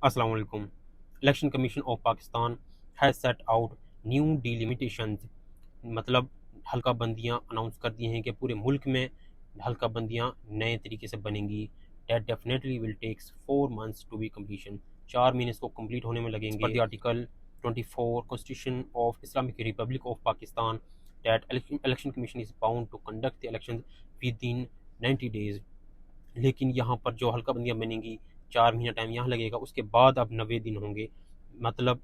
अस्सलाम वालेकुम। Election commission of Pakistan has set out new delimitations, मतलब हल्का बंदियाँ अनाउंस कर दी हैं कि पूरे मुल्क में हल्का बंदियाँ नए तरीके से बनेंगी। That definitely will takes 4 months to be completion. 4 महीने इसको कंप्लीट होने में लगेंगे। The article 24 constitution of Islamic republic of Pakistan that election commission is bound to conduct the election within 90 days. लेकिन यहाँ पर जो हल्का बंदियाँ बनेंगी 4 महीना टाइम यहाँ लगेगा, उसके बाद अब 90 दिन होंगे, मतलब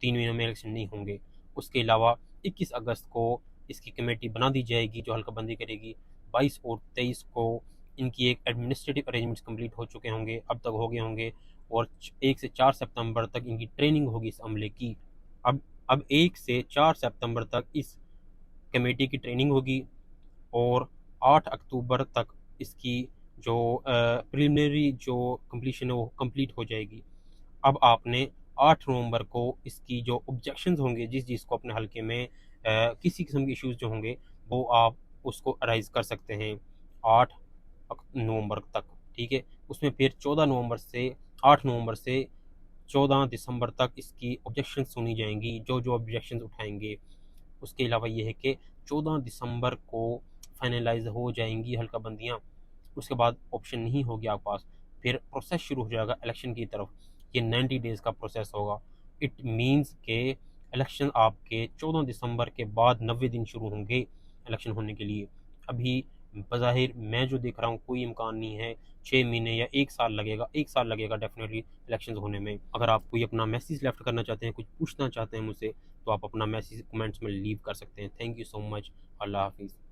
3 महीनों में इलेक्शन नहीं होंगे। उसके अलावा 21 अगस्त को इसकी कमेटी बना दी जाएगी जो हल्का बंदी करेगी। 22 और 23 को इनकी एक एडमिनिस्ट्रेटिव अरेंजमेंट्स कंप्लीट हो चुके होंगे, अब तक हो गए होंगे। और 1 से 4 सितंबर तक इनकी ट्रेनिंग होगी इस अमले की। अब 1 से 4 सितंबर तक इस कमेटी की ट्रेनिंग होगी और 8 अक्टूबर तक इसकी जो प्रिलिमिनरी जो कंप्लीशन है वो कंप्लीट हो जाएगी। अब आपने 8 नवंबर को इसकी जो ऑब्जेक्शंस होंगे, जिस जिसको अपने हल्के में किसी किस्म के इश्यूज जो होंगे वो आप उसको अराइज कर सकते हैं 8 नवंबर तक, ठीक है। उसमें फिर 14 नवंबर से 8 नवंबर से 14 दिसंबर तक इसकी ऑब्जेक्शन सुनी जाएंगी, जो जो ऑब्जेक्शन उठाएंगे। उसके अलावा ये है कि 14 दिसंबर को फाइनलाइज हो जाएंगी हल्का बंदियाँ। उसके बाद ऑप्शन नहीं होगी आपके पास, फिर प्रोसेस शुरू हो जाएगा इलेक्शन की तरफ। ये 90 डेज़ का प्रोसेस होगा। इट मीन्स के इलेक्शन आपके 14 दिसंबर के बाद 90 दिन शुरू होंगे इलेक्शन होने के लिए। अभी बज़ाहिर मैं जो देख रहा हूँ कोई इम्कान नहीं है 6 महीने या 1 साल लगेगा। 1 साल लगेगा डेफिनेटली इलेक्शन होने में। अगर आप कोई अपना मैसेज लेफ्ट करना चाहते हैं, कुछ पूछना चाहते हैं मुझसे, तो आप अपना मैसेज कमेंट्स में लीव कर सकते हैं। Thank you so much. अल्लाह हाफिज़।